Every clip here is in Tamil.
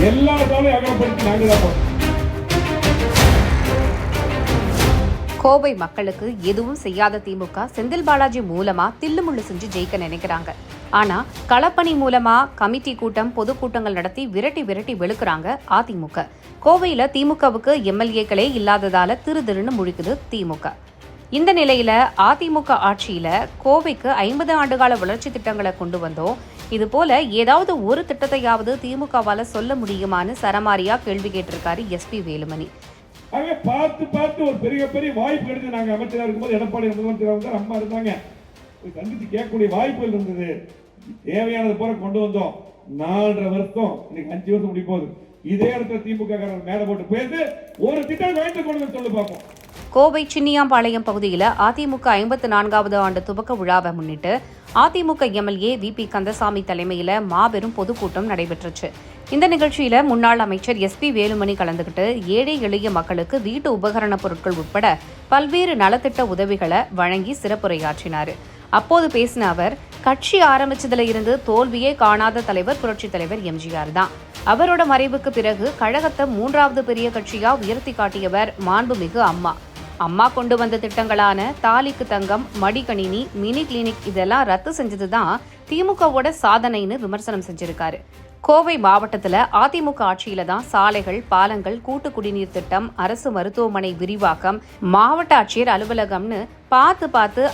எல்லா சாலையும் அகலப்படுத்தி நாங்கள் தான் போறோம். கோவை மக்களுக்கு எதுவும் செய்யாத திமுக செந்தில் பாலாஜி மூலமா தில்லுமுள்ளு செஞ்சு ஜெயிக்க நினைக்கிறாங்க. ஆனா களப்பணி மூலமா கமிட்டி கூட்டம் பொதுக்கூட்டங்கள் நடத்தி விரட்டி விரட்டி வெளுக்குறாங்க அதிமுக. கோவையில திமுகவுக்கு எம்எல்ஏக்களே இல்லாததால திருதிருன்னு முழிக்குது திமுக. இந்த நிலையில அதிமுக ஆட்சியில கோவைக்கு 50 ஆண்டுகால வளர்ச்சி திட்டங்களை கொண்டு வந்தோம். இது போல ஏதாவது ஒரு திட்டத்தையாவது திமுகவால சொல்ல முடியுமான்னு சரமாரியா கேள்வி கேட்டிருக்காரு எஸ்பி வேலுமணி. பார்த்து பார்த்து ஒரு பெரிய பெரிய வாய்ப்பு எடுத்து நாங்க அமைச்சராக இருக்கும்போது எடப்பாடி முதலமைச்சராக அம்மா இருந்தாங்க, சந்திச்சு கேட்கக்கூடிய வாய்ப்புகள் இருந்தது. தேவையானது போல கொண்டு வந்தோம். 4.5 வருஷம், இன்னைக்கு 5 வருஷம் முடி போகுது. இதே இடத்துல திமுக மேல போட்டு பேசி ஒரு திட்டம் வாய்ப்பு கொண்டு வந்து சொல்லி பார்ப்போம். கோவை சின்னியாம்பாளையம் பகுதியில் அதிமுக 54வது ஆண்டு துவக்க விழாவை முன்னிட்டு அதிமுக எம்எல்ஏ VP கந்தசாமி தலைமையில் மாபெரும் பொதுக்கூட்டம் நடைபெற்றுச்சு. இந்த நிகழ்ச்சியில முன்னாள் அமைச்சர் எஸ்பி வேலுமணி கலந்துகிட்டு ஏழை எளிய மக்களுக்கு வீட்டு உபகரண பொருட்கள் உட்பட பல்வேறு நலத்திட்ட உதவிகளை வழங்கி சிறப்புரையாற்றினார். அப்போது பேசின அவர், கட்சி ஆரம்பிச்சதுல இருந்து தோல்வியே காணாத தலைவர் புரட்சித் தலைவர் எம்ஜிஆர் தான். அவரோட மறைவுக்கு பிறகு கழகத்தை 3வது பெரிய கட்சியா உயர்த்தி காட்டியவர் மாண்புமிகு அம்மா. அம்மா கொண்டு வந்த திட்டங்களான தாலிக்கு தங்கம், மடிக்கணினி, மினி கிளினிக் இதெல்லாம் ரத்து செஞ்சதுதான் திமுகவோட சாதனைன்னு விமர்சனம் செஞ்சிருக்காரு. கோவை மாவட்டத்துல அதிமுக ஆட்சியில தான் சாலைகள், பாலங்கள், கூட்டு குடிநீர் திட்டம், அரசு மருத்துவமனை விரிவாக்கம், மாவட்ட ஆட்சியர் அலுவலகம்னு பார்த்து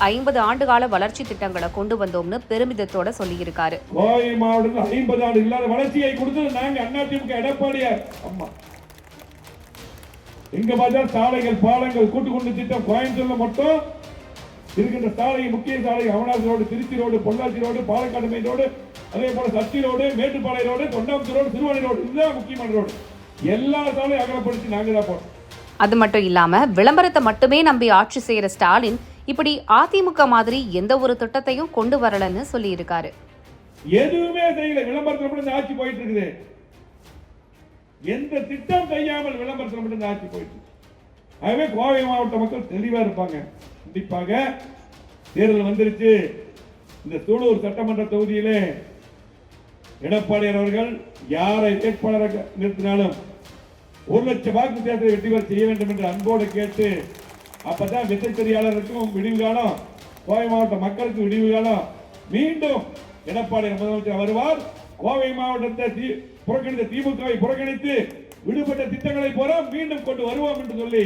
50 ஆண்டுகால வளர்ச்சி திட்டங்களை கொண்டு வந்தோம்னு பெருமிதத்தோட சொல்லியிருக்காரு. கோவை மாவட்டத்தில் 50 ஆண்டு இல்லாத வளர்ச்சியை கொடுத்தது நாங்க அதிமுக எடப்பாடியார் அம்மா. எங்க பார்த்தா சாலைகள், பாலங்கள், கூட்டு குடிநீர் திட்டம் கோயம்புத்தூர்ல மட்டும் இருக்கின்ற சாலை, முக்கிய சாலை Avinashi road, Trichy road, Pollachi road, Palakkad main road, அதே போல Sakthi road, Mettupalaya road, Thondamuthur road, Thiruvani road, இதுதான் முக்கியமான ரோடு. எல்லா சாலையும் அகலப்படுத்தி நாங்க தான் போறோம். அது மட்டும் இல்லாம விளம்பரத்தை மட்டுமே நம்பி ஆட்சி செய்யற ஸ்டாலின் இப்படி அதிமுக மாதிரி எந்த ஒரு திட்டத்தையும் கொண்டு வரலன்னு சொல்லி இருக்காரு. எதுவுமே செய்யல, விளம்பரத்தில் மட்டும் இந்த ஆட்சி போயிட்டு இருக்குது. எந்த திட்டம் செய்யாமல் விளம்பரத்தில் மட்டும் இந்த ஆட்சி போயிட்டு இருக்கு. ஆகவே கோவை மாவட்ட மக்கள் தெளிவா இருப்பாங்க. கண்டிப்பாக தேர்தல் வந்துருச்சு. இந்த சூலூர் சட்டமன்ற தொகுதியிலே எடப்பாடியார் அவர்கள் யாரை வேட்பாளராக நிறுத்தினாலும் 1 லட்சம் வாக்கு தேர்தலை வெற்றி பெற செய்ய வேண்டும் என்று அன்போடு கேட்டு, அப்பதான் விசைத்தறியாளருக்கும் விடிவு காலம், கோவை மாவட்ட மக்களுக்கு விடிவு காலம். மீண்டும் எடப்பாடியார் முதலமைச்சர் வருவார். கோவை மாவட்டத்தை புறக்கணித்த திமுகவை புறக்கணித்து விடுபட்ட திட்டங்களை போல மீண்டும் கொண்டு வருவோம் என்று சொல்லி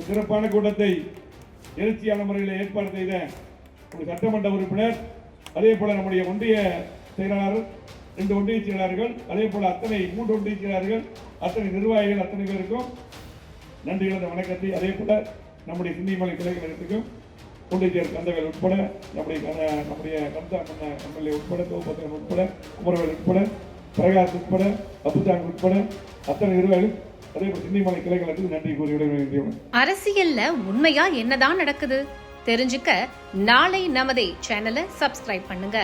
சிறப்பான கூட்டத்தை எழுச்சியான முறையில் ஏற்பாடு செய்த சட்டமன்ற உறுப்பினர், அதே போல நம்முடைய ஒன்றிய செயலாளர், 2 ஒன்றிய செயலாளர்கள், அதே போல 3 ஒன்றிய செயலாளர்கள், அத்தனை நிர்வாகிகள், அத்தனை பேருக்கும் நன்றி கலந்த வணக்கத்தை, அதே போல நம்முடைய சிந்திமலை கிளைகளுக்கும் ஒன்றிய செயலர் கந்தவேல் உட்பட, நம்முடைய கந்தா எம்எல்ஏ உட்பட, தோப்பத்தன் உட்பட, குமரவேல் உட்பட, பிரகாஷ் உட்பட, அப்புத்தாங் உட்பட அத்தனை நிர்வாகிகள், அதே போல சிந்திமலை கிளைகளுக்கு நன்றி கூறி விட. அரசியல்ல உண்மையா என்னதான் நடக்குது தெரிஞ்சுக்க நாளை நமதே சேனலை சப்ஸ்கிரைப் பண்ணுங்க.